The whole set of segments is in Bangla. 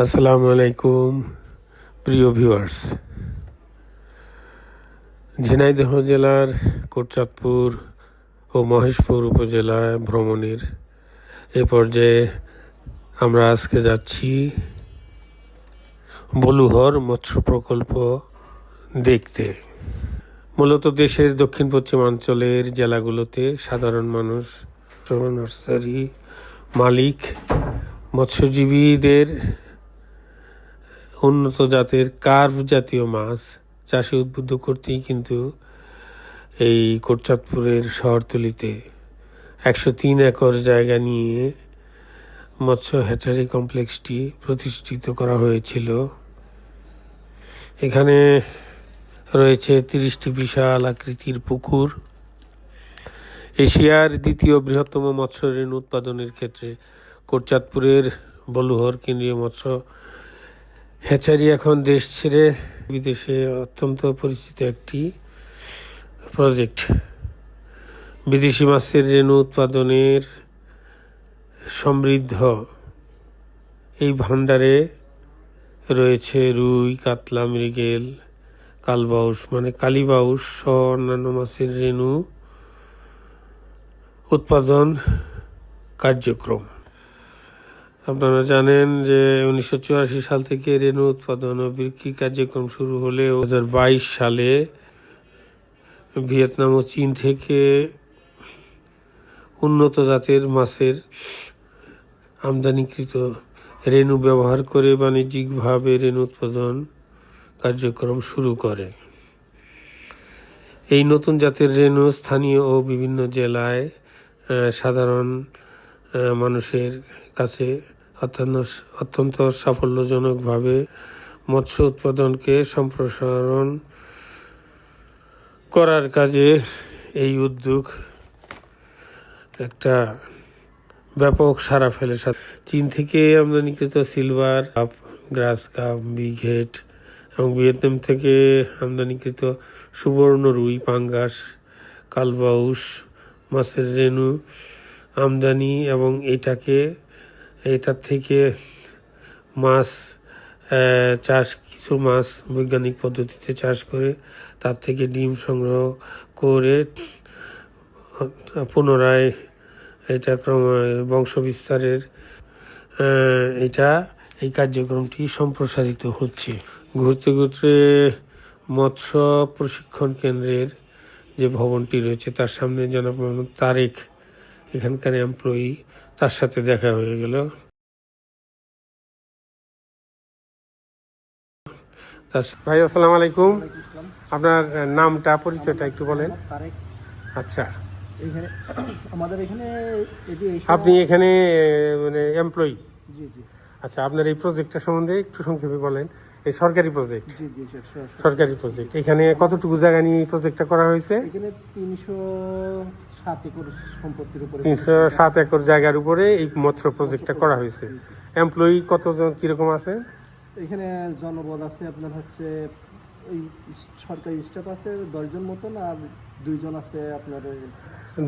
আসসালামু আলাইকুম প্রিয় ভিউয়ার্স। ঝিনাইদহ জেলার কোটচাঁদপুর ও মহেশপুর উপজেলায় ভ্রমণের এ পর্যায়ে আমরা আজকে যাচ্ছি বলুহর মৎস্য প্রকল্প দেখতে। মূলত দেশের দক্ষিণ পশ্চিমাঞ্চলের জেলাগুলোতে সাধারণ মানুষ, নার্সারি মালিক, মৎস্যজীবীদের উন্নত জাতের কার্ভ জাতীয় মাছ চাষে উদ্বুদ্ধ করতেই কিন্তু এই কোটচাঁদপুরের শহরতলিতে 103 একর জায়গা নিয়ে মৎস্য হ্যাচারি কমপ্লেক্সটি প্রতিষ্ঠিত করা হয়েছিল। এখানে রয়েছে 30টি বিশাল আকৃতির পুকুর। এশিয়ার দ্বিতীয় বৃহত্তম মৎস্য রেণু উৎপাদনের ক্ষেত্রে কোটচাঁদপুরের বলুহর কেন্দ্রীয় মৎস্য হ্যাচারি এখন দেশ ছেড়ে বিদেশে অত্যন্ত পরিচিত একটি প্রজেক্ট। বিদেশি মাছের রেণু উৎপাদনের সমৃদ্ধ এই ভাণ্ডারে রয়েছে রুই, কাতলা, মৃগেল, কালবাউস মানে কালীবাউস সহ অন্যান্য মাছের রেণু উৎপাদন কার্যক্রম। আপনারা জানেন যে 1984 সাল থেকে রেণু উৎপাদন ও বিক্রি কার্যক্রম শুরু হলেও 2022 সালে ভিয়েতনাম ও চীন থেকে উন্নত জাতের মাছের আমদানিকৃত রেণু ব্যবহার করে বাণিজ্যিকভাবে রেণু উৎপাদন কার্যক্রম শুরু করে। এই নতুন জাতের রেণু স্থানীয় ও বিভিন্ন জেলায় সাধারণ মানুষের কাছে অত্যন্ত সাফল্যজনকভাবে মৎস্য উৎপাদনকে সম্প্রসারণ করার কাজে এই উদ্যোগ একটা ব্যাপক সাড়া ফেলে। চীন থেকে আমদানিকৃত সিলভার কাপ, গ্রাস কাপ, বিগ হেড এবং ভিয়েতনাম থেকে আমদানিকৃত সুবর্ণ রুই, পাঙ্গাস, কালবাউস মাছের রেণু আমদানি এবং এটার থেকে মাছ চাষ, কিছু মাছ বৈজ্ঞানিক পদ্ধতিতে চাষ করে তার থেকে ডিম সংগ্রহ করে পুনরায় এটা বংশ বিস্তারের এই কার্যক্রমটি সম্প্রসারিত হচ্ছে। ঘুরতে ঘুরতে মৎস্য প্রশিক্ষণ কেন্দ্রের যে ভবনটি রয়েছে তার সামনে জনাব মোহাম্মদ তারেক, এখানকার এমপ্লয়ি, তার সাথে দেখা হয়ে গেল। ভাই আসসালামু আলাইকুম, আপনার নামটা পরিচয়টা একটু বলেন। আচ্ছা, আমাদের এখানে আপনি এখানে মানে এমপ্লয়ি? আচ্ছা, আপনার এই প্রজেক্টটা সম্বন্ধে একটু সংক্ষেপে বলেন। এই সরকারি প্রজেক্ট? সরকারি প্রজেক্ট। এখানে কতটুকু জায়গা নিয়ে এই প্রজেক্টটা করা হয়েছে? এখানে 307 একর সম্পত্তির উপরে, 307 একর জায়গার উপরে এই মৎস্য প্রজেক্টটা করা হয়েছে। এমপ্লয়ি কতজন, কিরকম আছে? এখানে জনবল আছে আপনার হচ্ছে ওই সরকারি স্টাফ আছে 10 জন মতন, আর 2 জন আছে আপনার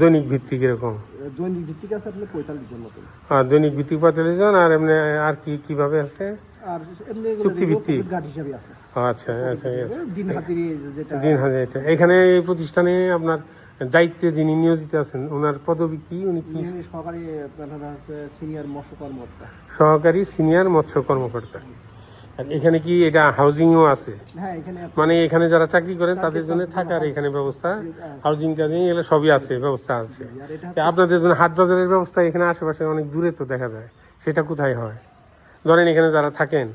দৈনিক ভিত্তিক। এরকম দৈনিক ভিত্তিক আছে আপনার 45 জন মতন। দৈনিক ভিত্তিক 45 জন। আর এমনি আর কিভাবে আছে? আর এমনি চুক্তি ভিত্তিক গার্ড হিসাবে আছে। আচ্ছা আচ্ছা, দিন হাজিরি যেটা দিন হাজিরা। এখানে এই প্রতিষ্ঠানে আপনার দায়িত্বে যিনি নিয়োজিত আছেন ওনার পদবি কি? উনি কি? সহকারী সিনিয়র মৎস্য কর্মকর্তা। সহকারী সিনিয়র মৎস্য কর্মকর্তা। আর এখানে কি এটা হাউজিংও আছে? হ্যাঁ, এখানে মানে এখানে যারা চাকরি করেন তাদের জন্য থাকার এখানে ব্যবস্থা, হাউজিং টাউজিং এগুলো সবই আছে, ব্যবস্থা আছে। আপনাদের জন্য হাট বাজারের ব্যবস্থা এখানে আশেপাশে অনেক দূরে তো দেখা যায়, সেটা কোথায় হয়? ধরেন এখানে যারা থাকেন,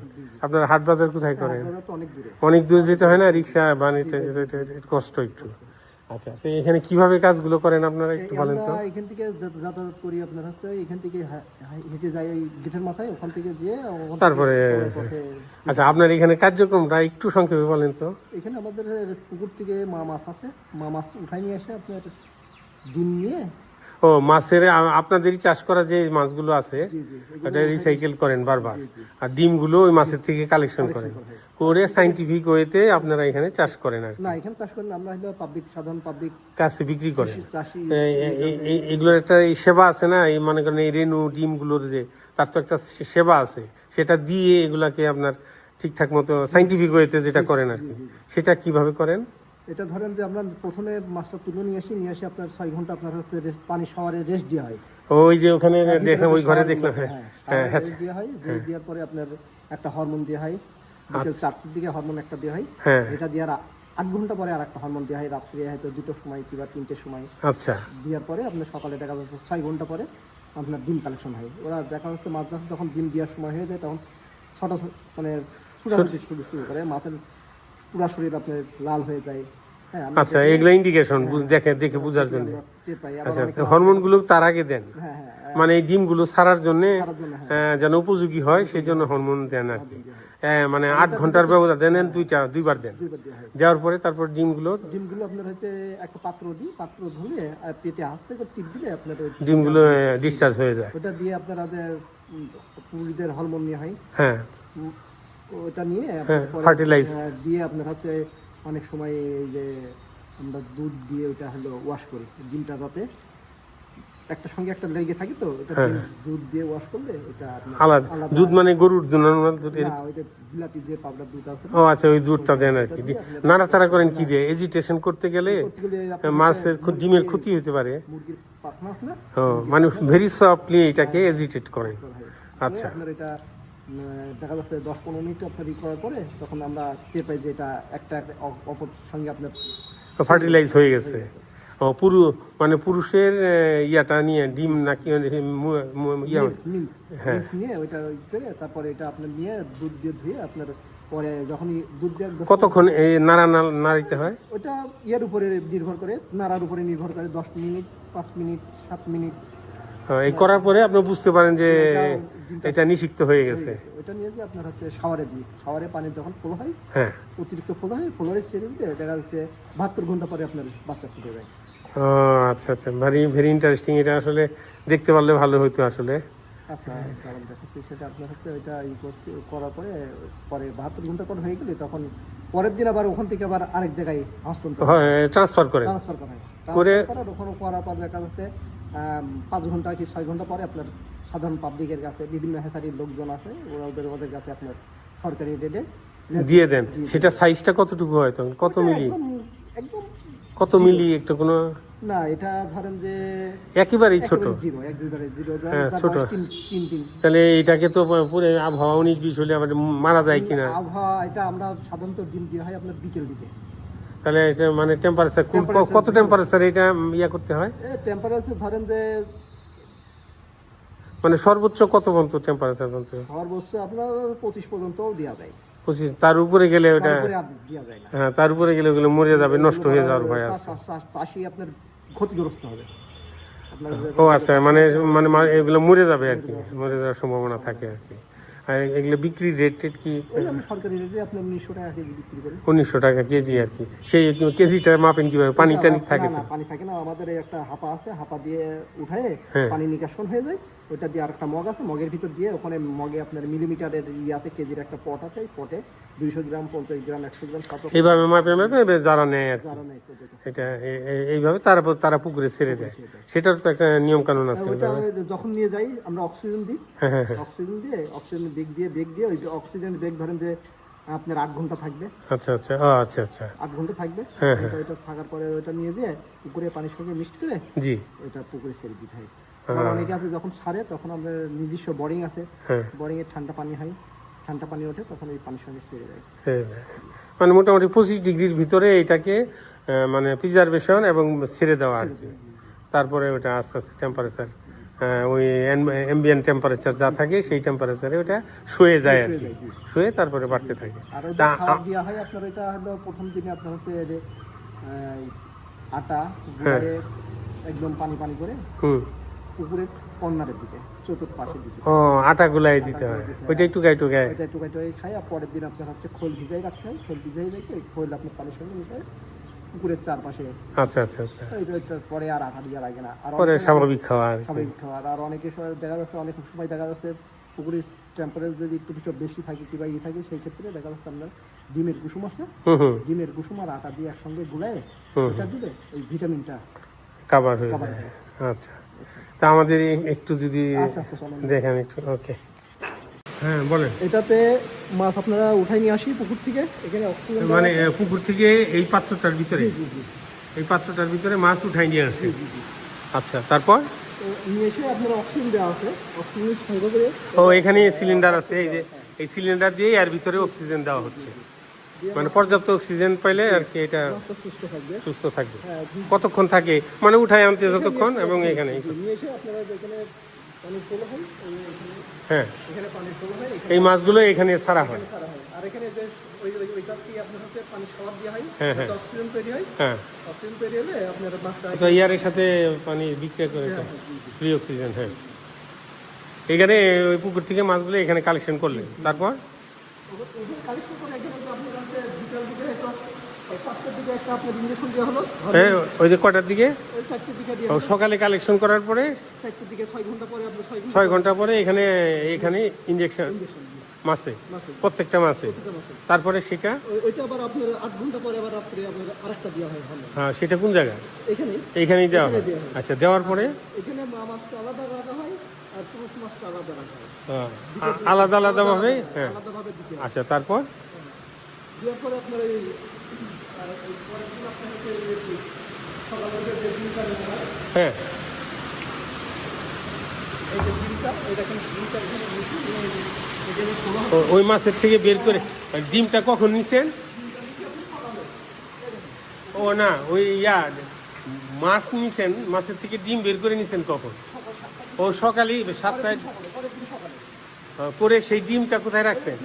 আপনারা হাট বাজার কোথায় করেন? অনেক দূরে যেতে হয় না, রিক্সা বানিয়ে কষ্ট একটু। আচ্ছা, তো এখানে কিভাবে কাজগুলো করেন আপনারা একটু বলেন তো। এখান থেকে যাতায়াত করি আপনার হচ্ছে এখান থেকে হেঁটে যাই ওই গেটের মাথায়, ওখান থেকে গিয়ে তারপরে। আচ্ছা, আপনার এখানে কার্যক্রমটা একটু সংক্ষেপে বলেন তো। এখানে আমাদের পুকুর থেকে মাছ আছে, মাছ উঠাই নিয়ে এসে আপনার ডিম নিয়ে। ও, মাছের আপনাদেরই চাষ করা যে মাছগুলো আছে ওটা রিসাইকেল করেন বারবার, আর ডিমগুলো ওই মাছের থেকে কালেকশন করেন, করে সাইন্টিফিক ওয়েতে আপনারা এখানে চাষ করেন। আর না, এখানে চাষ করেন আমরা হলো সাধারণ পাবলিক কাছে বিক্রি করেন। এগুলোর একটা সেবা আছে না, এই মনে করেন এই রেণু ডিমগুলোর যে তার তো একটা সেবা আছে, সেটা দিয়ে এগুলাকে আপনার ঠিকঠাক মতো সাইন্টিফিক ওয়েতে যেটা করেন আর কি, সেটা কিভাবে করেন? এটা ধরেন যে আমরা প্রথমে মাছটা তুলে নিয়ে আসি আপনার 6 ঘন্টা আপনার হচ্ছে পানি শাওয়ারে রেস্ট দেওয়া হয়। ওই যে ওখানে দেখলাম, ওই ঘরে দেখলাম, হ্যাঁ হ্যাঁ রেস্ট দেওয়া হয়। রেস্ট দেওয়ার পরে আপনার একটা হরমোন দেওয়া হয়, বিকেল 4টার দিকে হরমোন একটা দেওয়া হয়। হ্যাঁ এটা দেওয়ার 8 ঘন্টা পরে আর একটা হরমোন দেওয়া হয়, রাত্রে হয়তো 2টোর সময় কিংবা 3টের সময়। আচ্ছা, দেওয়ার পরে আপনার সকালে দেখা যাচ্ছে 6 ঘন্টা পরে আপনার ডিম কালেকশন হয়। ওরা দেখা যাচ্ছে মাছ যখন ডিম দেওয়ার সময় হয়ে যায় তখন ছোট মানে ছোটাছুটি শুরু করে, মাছের পুরা শরীর আপনার লাল হয়ে যায়। হ্যাঁ আচ্ছা, এগুলো ইন্ডিকেশন দেখে বোঝার জন্য। টের পাই। আচ্ছা, হরমোন গুলো তার আগে দেন, হ্যাঁ হ্যাঁ মানে এই ডিমগুলো ছাড়ার জন্য সারার জন্য, হ্যাঁ যেন উপযোগী হয় সেই জন্য হরমোন দেন আর কি। মানে 8 ঘন্টার ব্যবধান দেন, দুইবার দেন। 2বার দেওয়া হয়। দেওয়ার পরে তারপর ডিমগুলো আপনার হচ্ছে একটা পাত্র দিই, পাত্র ধরে আর পেটে হাতে করে টিপ দিলে আপনার ওই ডিমগুলো ডিসচার্জ হয়ে যায়। ওটা দিয়ে আপনারা পুরুষদের হরমোন নেওয়া হয়। হ্যাঁ ওটা নিয়ে হ্যাঁ, পরে, ফার্টিলাইজ দিয়ে আপনার হচ্ছে অনেক সময় এই যে আমরা দুধ দিয়ে ওটা হলো ওয়াশ করি ডিমটা, যাতে একটা সঙ্গে একটা লেগে থাকে, তো এটা দুধ দিয়ে ওয়াশ করলে এটা আপনার আলাদা দুধ, মানে গরুর দুধ, দুধ না, ওইটা বিলাতি যে পাউডার দুধ আছে ও আচ্ছা, ওই দুধটা দেন আর কি। নাড়াচাড়া করেন কি দিয়ে? এজিটেশন করতে গেলে মাছের ডিমের ক্ষতি হতে পারে। মুরগির পাখনা আছে না, ও মানে ভেরি সফটলি এটাকে এজিটেট করেন। আচ্ছা, আপনার এটা দেখা যাচ্ছে 10-15 মিনিট আপনার করার পরে তখন আমরা টের পাই যে এটা একটা অপর সঙ্গে আপনার ফার্টিলাইজ হয়ে গেছে। ও মানে পুরুষের ইয়াটা নিয়ে ডিম নাকি ইয়া, হ্যাঁ নিয়ে ওইটা করে তারপরে এটা আপনার নিয়ে দুধ দিয়ে ধুয়ে আপনার পরে যখনই দুধ দিয়ে কতক্ষণ এই নাড়িতে হয়? ওটা ইয়ার উপরে নির্ভর করে, নাড়ার উপরে নির্ভর করে। 10 মিনিট, 5 মিনিট, 7 মিনিট এই করার পরে আপনি বুঝতে পারেন যে এটা নিষিক্ত হয়ে গেছে। ওটা নিয়ে যে আপনার হচ্ছে শাওয়ারে দিই, শাওয়ারে পানি যখন ফ্লো হয়, হ্যাঁ অতিরিক্ত ফ্লো হয়, ফ্লোরে ছেড়ে দিতে দেখা যাচ্ছে 72 ঘন্টা পরে আপনার বাচ্চা ফুটে যায়। ও আচ্ছা আচ্ছা, ভেরি ইন্টারেস্টিং। এটা আসলে দেখতে পারলে ভালো হতো আসলে। আচ্ছা, কারণ দেখাচ্ছি সেটা আপনার হচ্ছে ওইটা করার পরে 72 ঘন্টা পর হয়ে গেলে তখন পরের দিন আবার ওখান থেকে আবার আরেক জায়গায় হস্তান্তর ট্রান্সফার করেন ট্রান্সফার করা হয়। করে ওখানে করার পর দেখা যাচ্ছে 5 ঘন্টা কি 6 ঘন্টা পরে আপনার সাধারণ পাবলিকের কাছে বিভিন্ন হেসারির লোকজন আছে, ওদের কাছে আপনার সরকারি রেটে দিয়ে দেন। সেটা সাইজটা কতটুকু হয় তখন? কত মিলি? একদম কত মিলি? একটু কোনো না, এটা ধরেন যে একেবারেই ছোট, জিরো, একবারে জিরো, হ্যাঁ ছোট। 3 দিন। তাহলে এটাকে তো পুরো আবহাওয়া 19-20 হলে আবার মারা যায় কিনা? আবহাওয়া এটা আমরা সাধারণত ডিম দেওয়া হয় আপনার বিকেল দিকে। তাহলে এটা মানে টেম্পারেচার কত টেম্পারেচার এটা ইয়া করতে হয়? টেম্পারেচার ধরেন যে মানে সর্বোচ্চ কত পর্যন্ত টেম্পারেচার পর্যন্ত? সর্বোচ্চ আপনার 25 পর্যন্তও দেওয়া যায়। 25, তার উপরে গেলে ওটা, তারপরে আর দেওয়া যায় না। হ্যাঁ তার উপরে গেলে ওগুলো মরে যাবে, নষ্ট হয়ে যাওয়ার ভয় আছে। চাষি আপনার ক্ষতিগ্রস্ত হবে আপনার। ও আচ্ছা, মানে মানে এগুলো মরে যাবে আর কি, মরে যাওয়ার সম্ভাবনা থাকে আর কি। আর এগুলো বিক্রি রেট কি? ওই আমি সরকারি রেটে আপনার 1900 টাকা কেজি বিক্রি করি। 1900 টাকা কেজি আর কি। সেই কেজিটা মাপেন কিভাবে? পানি টানি থাকে তো? না, পানি থাকে না, আমাদের এই একটা হাপা আছে, হাপা দিয়ে উঠায় হ্যাঁ। পানি নিকাশন হয়ে যায়। ওইটা দিয়ে আরেকটা মগ আছে, মগের ভিতর দিয়ে ওখানে মগে আপনার মিলিমিটারের ইয়াতে কেজির একটা পট আছে, এই পটে 200 গ্রাম, 50 গ্রাম, 100 গ্রাম, 700 এইভাবে মাপে মাপে যারা নেয় আর কি, গ্রাম নেই তো যেটা। এটা এইভাবে তারপর তারা পুকুরে ছেড়ে দেয়। সেটার তো একটা নিয়ম কানুন আছে। ওইটা যখন নিয়ে যাই আমরা অক্সিজেন দিই, হ্যাঁ হ্যাঁ, অক্সিজেন দিয়ে অক্সিজেন বেগ দিয়ে ওই অক্সিজেন বেগ ধরেন যে আপনার 8 ঘন্টা থাকবে, আচ্ছা আচ্ছা, ও আচ্ছা আচ্ছা, 8 ঘন্টা থাকবে। হ্যাঁ হ্যাঁ, ওইটা থাকার পরে ওইটা নিয়ে যেয়ে পুকুরে পানির সঙ্গে মিক্সড করে জি, ওইটা পুকুরে ছেড়ে দিতে হয়। আবার অনেকে আছে যখন ছাড়ে তখন আমাদের নিজস্ব বোরিং আছে, হ্যাঁ বোরিং এ ঠান্ডা পানি হয়, ঠান্ডা পানি ওঠে তখন ওই পানির সঙ্গে ছেড়ে দেয়। ছেড়ে দেয়। মানে মোটামুটি 25 ডিগ্রির ভিতরে এটাকে মানে প্রিজারভেশন এবং ছেড়ে দেওয়া আর কি। তারপরে ওটা আস্তে আস্তে টেম্পারেচার, ওই অ্যাম্বিয়েন্ট টেম্পারেচার যা থাকে সেই টেম্পারেচারে ওটা শুয়ে যায় আর কি, শুয়ে তারপরে বাড়তে থাকে। আর ওইটা খাবার দেওয়া হয় আপনার, ওইটা হলো প্রথম দিনে আপনার হচ্ছে যে আটা গুঁড়ে একদম পানি পানি করে পুকুরের কর্নারের দিকে, চতুর্পাশের দিকে ও আটা গুলাই দিতে হয়, ওইটা একটু গায়ে টুকায় ওইটা একটু খাই। আর পরের দিন আপনার হচ্ছে খোল ভিজাই রাখতে হয়, খোল ভিজাই রেখে ওই খোল আপনার পানির সঙ্গে মিশে পুকুরের চারপাশে। আচ্ছা আচ্ছা আচ্ছা, পরে আর আটা দিয়ে লাগে না, আর পরে স্বাভাবিক খাওয়া আর কি। স্বাভাবিক খাওয়ার। আর অনেকে দেখা যাচ্ছে, অনেক সময় দেখা যাচ্ছে পুকুরের টেম্পারেচার যদি একটু কিছু বেশি থাকে কিংবা থাকে, সেই ক্ষেত্রে দেখা যাচ্ছে আপনার ডিমের কুসুম আছে, ডিমের কুসুম আর আটা দিয়ে একসঙ্গে গুলায় ওটা দিলে ওই ভিটামিনটা কভার হয়ে যায়। আচ্ছা, তা আমাদের একটু যদি আচ্ছা দেখেন একটু। ওকে, হ্যাঁ বলেন। এটাতে মাছ আপনারা উঠাই নিয়ে আসি পুকুর থেকে, এখানে অক্সিজেন মানে পুকুর থেকে এই পাত্রটার ভিতরে, এই পাত্রটার ভিতরে মাছ উঠাই নিয়ে আসে। আচ্ছা, তারপর নিয়ে এসে আপনারা অক্সিজেন দেওয়া আছে, অক্সিজেন সংগ্রহ করে ও এখানে সিলিন্ডার আছে, এই যে এই সিলিন্ডার দিয়ে এর ভিতরে অক্সিজেন দেওয়া হচ্ছে, মানে পর্যাপ্ত অক্সিজেন পাইলে আর কি এটা মাছটা সুস্থ থাকবে। সুস্থ থাকবে। হ্যাঁ, কতক্ষণ থাকে মানে উঠাই আনতে যতক্ষণ, এবং এখানে নিয়ে এসে আপনারা যেখানে পানি তোলা হয় হ্যাঁ এখানে পানি তোলা হয়, এই মাছগুলো এখানে ছাড়া হয়। ছাড়া হয়। আর এখানে যে ওইটার থেকে আপনার হচ্ছে পানি সরাব দেওয়া হয়, হ্যাঁ, হ্যাঁ। অক্সিজেন তৈরি হয়, হ্যাঁ, অক্সিজেন তৈরি হলে আপনার মাছটা তো ইয়ারের সাথে পানি বিক্রিয়া করে ফ্রি অক্সিজেন। হ্যাঁ, এখানে ওই পুকুর থেকে মাছগুলো এখানে কালেকশন করলেন, তারপর কালেকশন করে এখানে যে আপনার হচ্ছে বিকাল দিকে হয়তো ওই 5টার দিকে একটা আপনার ইঞ্জেকশন দেওয়া হলো, হ্যাঁ ওই যে কটার দিকে, ওই 4টার দিকে দিয়ে ও সকালে কালেকশন করার পরে 4টার দিকে 6 ঘন্টা পরে আপনার 6 ঘন্টা 6 ঘন্টা পরে এখানে এখানে ইঞ্জেকশন মাছে, মাছে প্রত্যেকটা মাছে, মাছে। তারপরে সেটা ওইটা আবার আপনার 8 ঘন্টা পরে আবার রাত্রে আপনার আরেকটা দেওয়া হয় ভালো। হ্যাঁ সেটা কোন জায়গায়, এখানে এইখানেই দেওয়া হয়। আচ্ছা, দেওয়ার পরে এখানে মাছটা আলাদা রাখা হয় আর পুরুষ মাছটা আলাদা রাখা হয়, আলাদা আলাদাভাবে। হ্যাঁ, আলাদাভাবে দিতে হয়। আচ্ছা, তারপর দেওয়ার পরে আপনার এই আর এই পরের দিন আপনার হচ্ছে এই সকালে যে ডিমটা নেওয়া হয়, হ্যাঁ এই যে ডিমটা এই দেখেন ডিমটা এখানে নিচে এখানে খোলা হয়। ওই মাছের থেকে বের করে ডিমটা কখন নিছেন? ও না, ওই মাছ নিছেন, মাছের থেকে ডিম বের করে নিছেন কখন? ও সকালে 7টায় করে সেই ডিমটা কোথায় রাখছেন?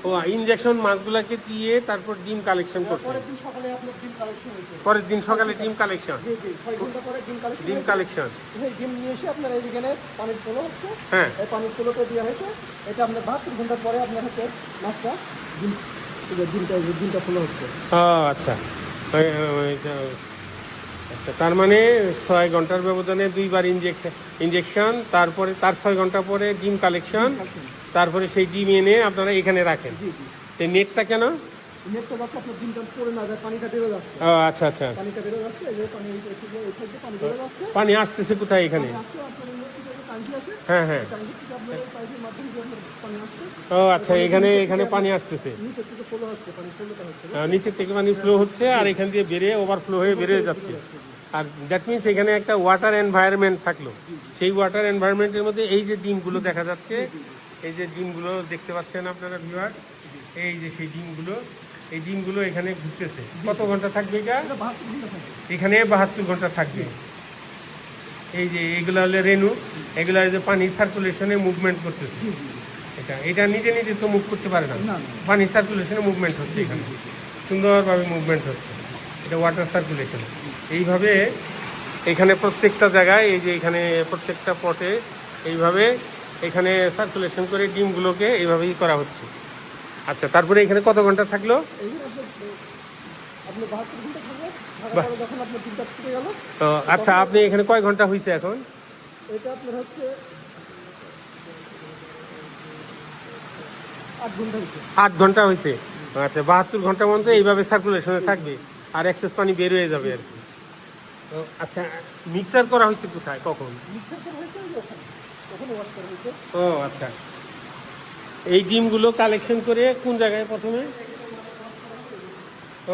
ও ইনজেকশন মাছগুলাকে দিয়ে তারপর ডিম কালেকশন করছেন। পরের দিন সকালে আপনার ডিম কালেকশন হয়েছে, পরের দিন সকালে ডিম কালেকশন, জি জি 6 ঘন্টা পরে ডিম কালেকশন ডিম কালেকশন। এই ডিম নিয়ে এসে আপনার এইখানে পানির তোলো হচ্ছে, হ্যাঁ, এই পানির তোলোতে দেওয়া হয়েছে। এটা আপনার 72 ঘন্টা পরে আপনার হচ্ছে মাছটা ডিম ডিমটা খোলা হচ্ছে। ও আচ্ছা, আচ্ছা, তার মানে 6 ঘন্টার ব্যবধানে 2বার ইনজেকশন, তারপরে তার 6 ঘন্টা পরে ডিম কালেকশন, তারপরে সেই ডিম এনে আপনারা এখানে রাখেন। জি জি এই নেটটা কেন? নেটটা যাচ্ছে আপনার ডিমটা পড়ে না যায়, পানিটা বেরো যাচ্ছে, ও আচ্ছা আচ্ছা, পানিটা বেরো যাচ্ছে, এই যে পানি এই থেকে পানি বেরো যাচ্ছে। পানি আসতেছে কোথায় এখানে? আসছে আপনার এই নেট থেকে একটা ট্যাঙ্কি আছে, হ্যাঁ হ্যাঁ, ট্যাঙ্কি থেকে আপনার এই পাইপের মাধ্যমে দিয়ে আপনার পানি আসছে, ও আচ্ছা, এখানে পানি আসতেছে, নিচে থেকে ফলো হচ্ছে, পানি ফলোটা হচ্ছে। নিচের থেকে পানি ফ্লো হচ্ছে আর এখান দিয়ে বেরিয়ে ওভারফ্লো হয়ে বেরিয়ে যাচ্ছে। আর দ্যাট মিনস এখানে একটা ওয়াটার এনভায়রনমেন্ট থাকলো, সেই ওয়াটার এনভায়রনমেন্টের মধ্যে এই যে ডিমগুলো দেখা যাচ্ছে, এই যে ডিমগুলো দেখতে পাচ্ছেন আপনারা ভিউয়ার্স, এই যে সেই ডিমগুলো, এই ডিমগুলো এখানে ঘুরতেছে। কত ঘন্টা থাকবে এটা? এটা 72 ঘন্টা থাকে। এখানে 72 ঘন্টা থাকবে। এই যে এগুলো হলে রেণু, এগুলো যে পানি সার্কুলেশনে মুভমেন্ট করতেছে। এটা নিজে নিজে তো মুভ করতে পারে না, না, পানি সার্কুলেশনে মুভমেন্ট হচ্ছে, এখানে সুন্দরভাবে মুভমেন্ট হচ্ছে, এটা ওয়াটার সার্কুলেশন। এইভাবে এখানে প্রত্যেকটা জায়গায়, এই যে এখানে প্রত্যেকটা পটে এইভাবে এখানে সার্কুলেশন করে ডিমগুলোকে এইভাবেই করা হচ্ছে। আচ্ছা, তারপরে এখানে কত ঘন্টা থাকলো? এইখানে আপনি 72 ঘন্টা থাকবে, থাকার পরে যখন আপনার ডিমটা ফুটে গেল, তো আচ্ছা, আপনি এখানে কয় ঘন্টা হয়েছে এখন? এটা আপনার হচ্ছে 8 ঘন্টা হচ্ছে। 8 ঘন্টা হয়েছে। আচ্ছা, 72 ঘন্টার মধ্যে এইভাবে সার্কুলেশনে থাকবে আর এক্সেস পানি বের হয়ে যাবে আর কি। তো আচ্ছা, মিক্সার করা হয়েছে কোথায়, কখন? মিক্সার করা হয়েছে ওই যে ওখানে, ওখানে ওয়াশ করা হয়েছে। ও আচ্ছা, এই ডিমগুলো কালেকশন করে কোন জায়গায় প্রথমে?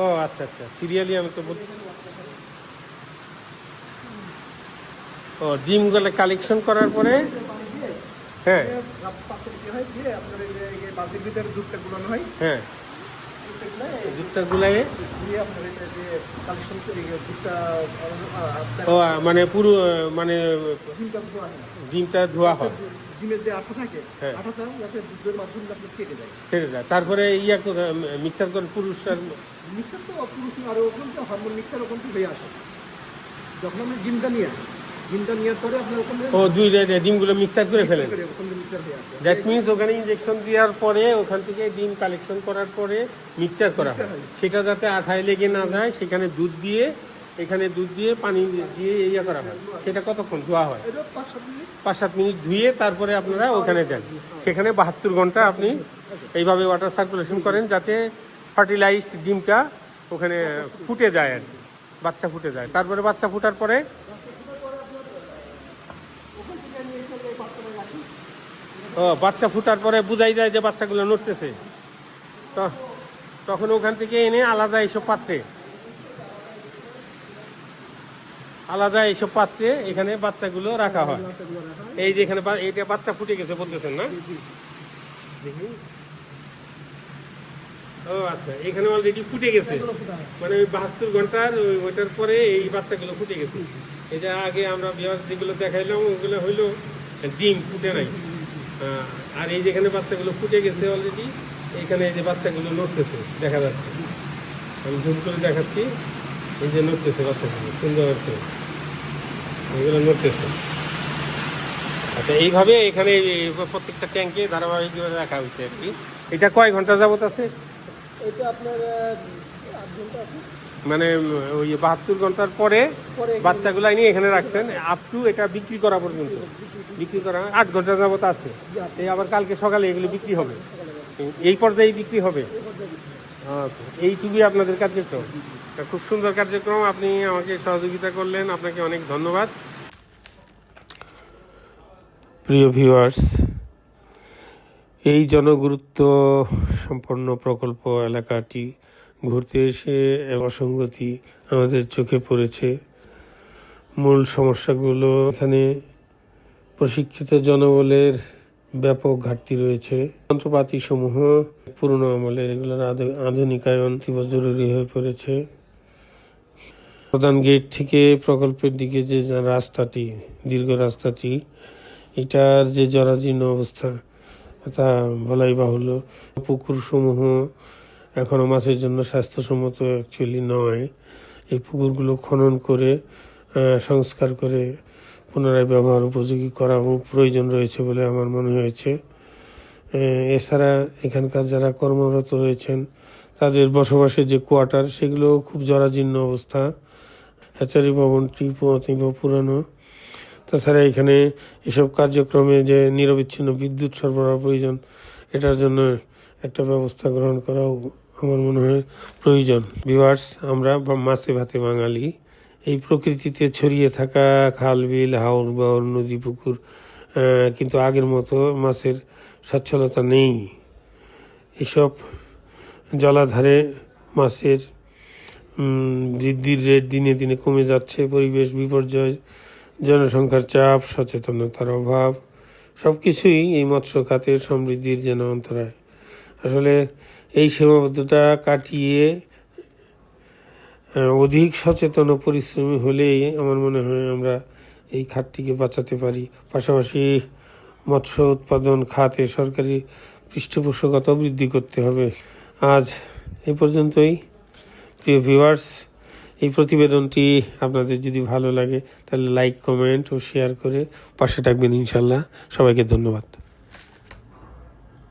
ও আচ্ছা আচ্ছা, সিরিয়ালি আমি তো বলছি। ও ডিমগুলো কালেকশন করার পরে হ্যাঁ পাত্রে দিয়ে হয়, দিয়ে আপনার এই যে বালতির ভিতরে দুধটা গুলানো হয়, হ্যাঁ, দুধটা গুলায় দুধটা গুলাইয়ে দিয়ে আপনার এটা যে কালেকশন করে দুধটা ও মানে পুরো মানে ডিমটা ধোয়া হয়। ডিমটা ধোয়া হয়, ডিমের যে আঠা থাকে, হ্যাঁ। আঠাটা যাতে দুধের মাধ্যমে আপনার কেটে যায়। ছেড়ে যায়, তারপরে মিক্সার করে পুরুষ আর মিক্সার তো পুরুষ আর ওখান থেকে হরমোন মিক্সার ওখান থেকে হয়ে আসে। যখন আপনি ডিমটা নিয়ে আসেন, ডিমটা নেওয়ার পরে আপনার ওখানে ও ডিমগুলো মিক্সার করে ফেলেন। ওখানে মিক্সার হয়ে আসে। দ্যাট মিনস ওখানে ইনজেকশন দেওয়ার পরে ওখান থেকে ডিম কালেকশন করার পরে মিক্সচার করা হয়, সেটা যাতে আঠায় লেগে না যায়, সেখানে দুধ দিয়ে, এখানে দুধ দিয়ে পানি দিয়ে ইয়ে করা হয়। সেটা কতক্ষণ ধোয়া হয়? এটা 5-7 মিনিট। 5-7 মিনিট ধুয়ে তারপরে আপনারা ওখানে দেন। সেখানে 72 ঘন্টা আপনি এইভাবে ওয়াটার সার্কুলেশন করেন যাতে ফার্টিলাইজড ডিমটা ওখানে ফুটে যায় আর কি, বাচ্চা ফুটে যায়। তারপরে বাচ্চা ফুটার পরে ওখান থেকে নিয়ে এসে এই পাত্রে রাখি। ও বাচ্চা ফুটার পরে বোঝাই যায় যে বাচ্চাগুলো নড়তেছে, তো তখন ওখান থেকে এনে আলাদা এইসব পাত্রে এখানে বাচ্চাগুলো রাখা হয়। এই যে এখানে এইটা বাচ্চা ফুটে গেছে বলতেছেন না? দেখি। ও আচ্ছা, এখানে অলরেডি ফুটে গেছে, মানে ওই 72 ঘন্টার ওইটার পরে এই বাচ্চাগুলো ফুটে গেছে। এই যে আগে আমরা যেগুলো দেখাইলাম ওগুলো হইলো ডিম, ফুটে নাই। আর এই যেখানে বাচ্চাগুলো ফুটে গেছে অলরেডি, এইখানে এই যে বাচ্চাগুলো নড়তেছে দেখা যাচ্ছে, আমি জুম করে দেখাচ্ছি। এই যে নড়তেছে বাচ্চাগুলো সুন্দর আছে, এগুলো নড়তেছে। আচ্ছা, এইভাবে এখানে প্রত্যেকটা ট্যাঙ্কে ধারাবাহিকভাবে রাখা হচ্ছে আর কি। এটা কয় ঘন্টা যাবত আছে? এটা আপনার 8 ঘন্টা আছে, মানে ওই 72 ঘন্টার পরে বাচ্চাগুলো নিয়ে এখানে রাখছেন আপ টু এটা বিক্রি করা পর্যন্ত। বিক্রি করা 8 ঘন্টা যাবত আছে। এই আবার কালকে সকালে এগুলো বিক্রি হবে, এই পর্যায়ে বিক্রি হবে। আচ্ছা, এইটুকুই আপনাদের কার্যক্রম। খুব সুন্দর কার্যক্রম, আপনি আমাকে সহযোগিতা করলেন, আপনাকে অনেক ধন্যবাদ। প্রিয় ভিউয়ার্স, এই জনগুরুত্ব সম্পন্ন প্রকল্প এলাকাটি ঘুরতে এসে অসঙ্গতি আমাদের চোখে পড়েছে। মূল সমস্যাগুলো এখানে প্রশিক্ষিত জনবলের ব্যাপক ঘাটতি রয়েছে। যন্ত্রপাতি সমূহ পুরনো আমলের, এগুলোর আধুনিকায়ন তীব্র জরুরি হয়ে পড়েছে। প্রধান গেট থেকে প্রকল্পের দিকে যে রাস্তাটি, দীর্ঘ রাস্তাটি, এটার যে জরাজীর্ণ অবস্থা তা বলাই বাহুল্য। পুকুর সমূহ এখনো মাছের জন্য স্বাস্থ্যসম্মত অ্যাকচুয়ালি নয়। এই পুকুরগুলো খনন করে সংস্কার করে পুনরায় ব্যবহার উপযোগী করা প্রয়োজন রয়েছে বলে আমার মনে হয়েছে। এছাড়া এখানকার যারা কর্মরত রয়েছেন তাদের বসবাসের যে কোয়ার্টার, সেগুলো খুব জরাজীর্ণ অবস্থা। হ্যাচারি ভবনটি অতীব পুরানো। তাছাড়া এখানে এসব কার্যক্রমে যে নিরবিচ্ছিন্ন বিদ্যুৎ সরবরাহ প্রয়োজন, এটার জন্য একটা ব্যবস্থা গ্রহণ করাও আমার মনে হয় প্রয়োজন। ভিউয়ার্স, আমরা মাছে ভাতে বাঙালি। এই প্রকৃতিতে ছড়িয়ে থাকা খাল, বিল, হাওর, বাওর, নদী, পুকুর, কিন্তু আগের মতো মাছের সচ্ছলতা নেই। এসব জলাধারে মাছের বৃদ্ধির রেট দিনে দিনে কমে যাচ্ছে। পরিবেশ বিপর্যয়, জনসংখ্যার চাপ, সচেতনতার অভাব, সব কিছুই এই মৎস্য খাতের সমৃদ্ধির যেন অন্তরায়। আসলে এই সীমাবদ্ধতা কাটিয়ে অধিক সচেতন ও পরিশ্রমী হলেই আমার মনে হয় আমরা এই খাতটিকে বাঁচাতে পারি। পাশাপাশি মৎস্য উৎপাদন খাতে সরকারি পৃষ্ঠপোষকতা বৃদ্ধি করতে হবে। আজ এ পর্যন্তই। প্রিয় ভিউয়ার্স, এই প্রতিবেদনটি আপনাদের যদি ভালো লাগে তাহলে লাইক, কমেন্ট ও শেয়ার করে পাশে থাকবেন ইনশাল্লাহ। সবাইকে ধন্যবাদ।